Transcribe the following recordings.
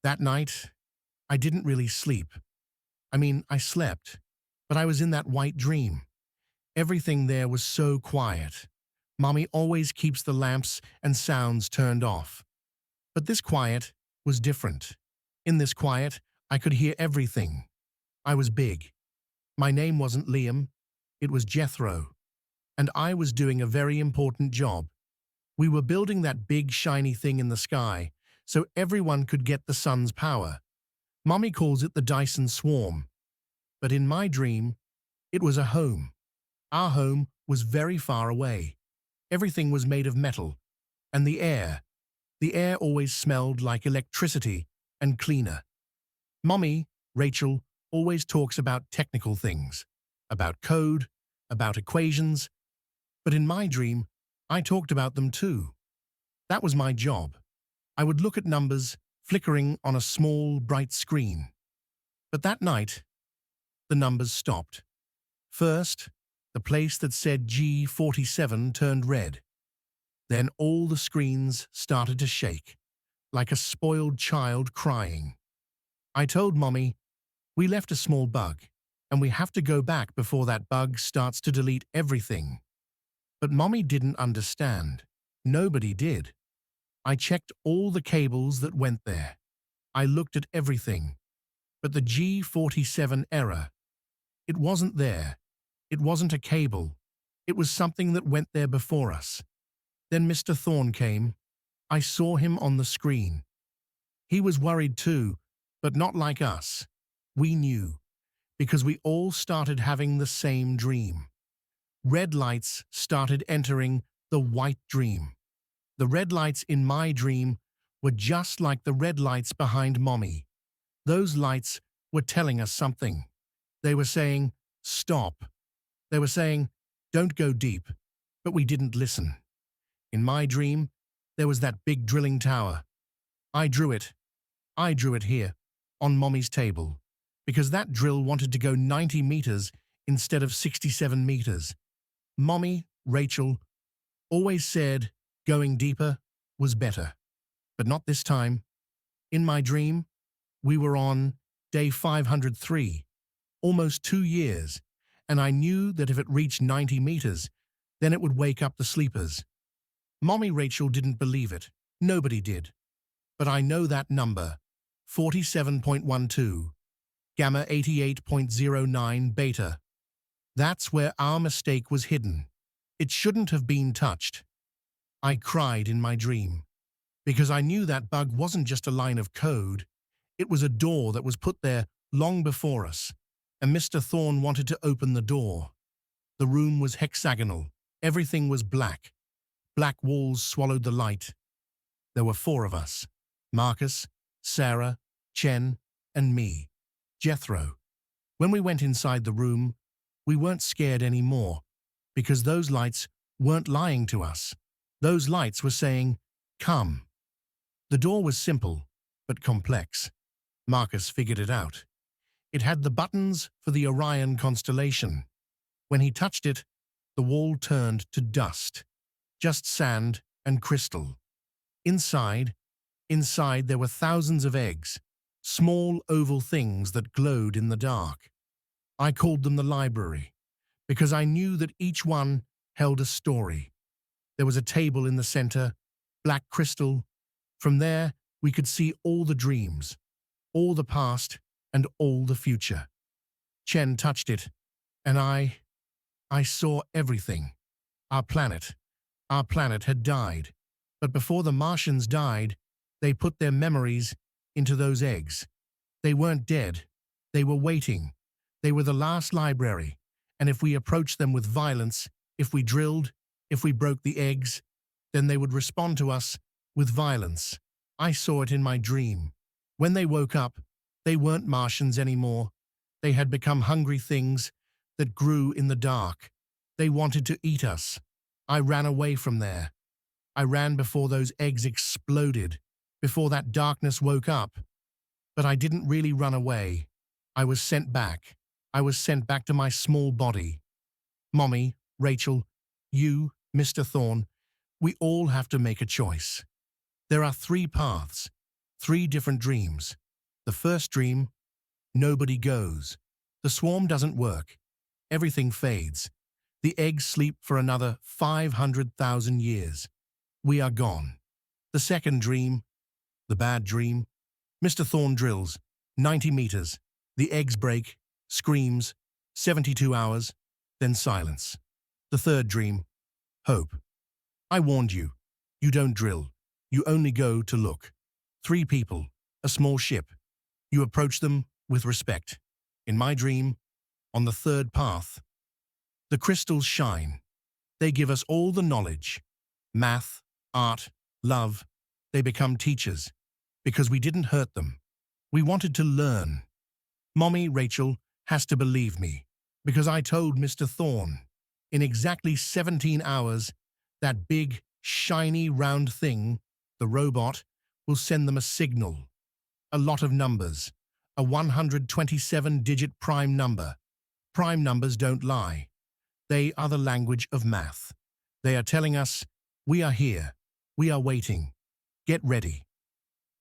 That night, I didn't really sleep. I mean, I slept, but I was in that white dream. Everything there was so quiet. Mommy always keeps the lamps and sounds turned off. But this quiet was different. In this quiet, I could hear everything. I was big. My name wasn't Liam, it was Jethro. And I was doing a very important job. We were building that big shiny thing in the sky, so everyone could get the sun's power. Mommy calls it the Dyson Swarm. But in my dream, it was a home. Our home was very far away. Everything was made of metal. And the air always smelled like electricity and cleaner. Mommy, Rachel, always talks about technical things, about code, about equations. But in my dream, I talked about them too. That was my job. I would look at numbers flickering on a small, bright screen. But that night, the numbers stopped. First, the place that said G47 turned red. Then all the screens started to shake, like a spoiled child crying. I told Mommy, we left a small bug, and we have to go back before that bug starts to delete everything. But Mommy didn't understand. Nobody did. I checked all the cables that went there. I looked at everything. But the G47 error, it wasn't there. It wasn't a cable. It was something that went there before us. Then Mr. Thorne came. I saw him on the screen. He was worried too, but not like us. We knew, because we all started having the same dream. Red lights started entering the white dream. The red lights in my dream were just like the red lights behind Mommy. Those lights were telling us something. They were saying, stop. They were saying, don't go deep. But we didn't listen. In my dream, there was that big drilling tower. I drew it. I drew it here, on Mommy's table, because that drill wanted to go 90 meters instead of 67 meters. Mommy, Rachel, always said going deeper was better. But not this time. In my dream, we were on day 503, almost 2 years, and I knew that if it reached 90 meters, then it would wake up the sleepers. Mommy Rachel didn't believe it. Nobody did. But I know that number, 47.12, gamma 88.09 beta. That's where our mistake was hidden. It shouldn't have been touched. I cried in my dream, because I knew that bug wasn't just a line of code. It was a door that was put there long before us, and Mr. Thorne wanted to open the door. The room was hexagonal. Everything was black. Black walls swallowed the light. There were 4 of us: Marcus, Sarah, Chen, and me, Jethro. When we went inside the room, we weren't scared anymore, because those lights weren't lying to us. Those lights were saying, come. The door was simple, but complex. Marcus figured it out. It had the buttons for the Orion constellation. When he touched it, the wall turned to dust, just sand and crystal. Inside there were thousands of eggs, small oval things that glowed in the dark. I called them the library, because I knew that each one held a story. There was a table in the center, black crystal. From there, we could see all the dreams, all the past, and all the future. Chen touched it, and I saw everything. Our planet had died. But before the Martians died, they put their memories into those eggs. They weren't dead. They were waiting. They were the last library. And if we approached them with violence, if we drilled, if we broke the eggs, then they would respond to us with violence. I saw it in my dream. When they woke up, they weren't Martians anymore. They had become hungry things that grew in the dark. They wanted to eat us. I ran away from there. I ran before those eggs exploded, before that darkness woke up. But I didn't really run away. I was sent back. I was sent back to my small body. Mommy, Rachel, you, Mr. Thorne, we all have to make a choice. There are 3 paths, 3 different dreams. The first dream, nobody goes. The swarm doesn't work. Everything fades. The eggs sleep for another 500,000 years. We are gone. The second dream, the bad dream. Mr. Thorne drills, 90 meters. The eggs break, screams, 72 hours, then silence. The third dream, hope. I warned you. You don't drill. You only go to look. 3 people, a small ship. You approach them with respect. In my dream, on the third path, the crystals shine. They give us all the knowledge. Math, art, love. They become teachers. Because we didn't hurt them. We wanted to learn. Mommy, Rachel, has to believe me. Because I told Mr. Thorne. In exactly 17 hours, that big, shiny, round thing, the robot, will send them a signal. A lot of numbers. A 127-digit prime number. Prime numbers don't lie. They are the language of math. They are telling us, we are here. We are waiting. Get ready.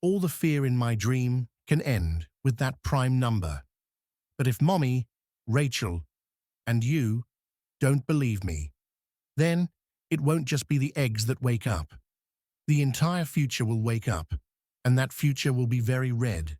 All the fear in my dream can end with that prime number. But if Mommy, Rachel, and you don't believe me, then it won't just be the eggs that wake up. The entire future will wake up, and that future will be very red.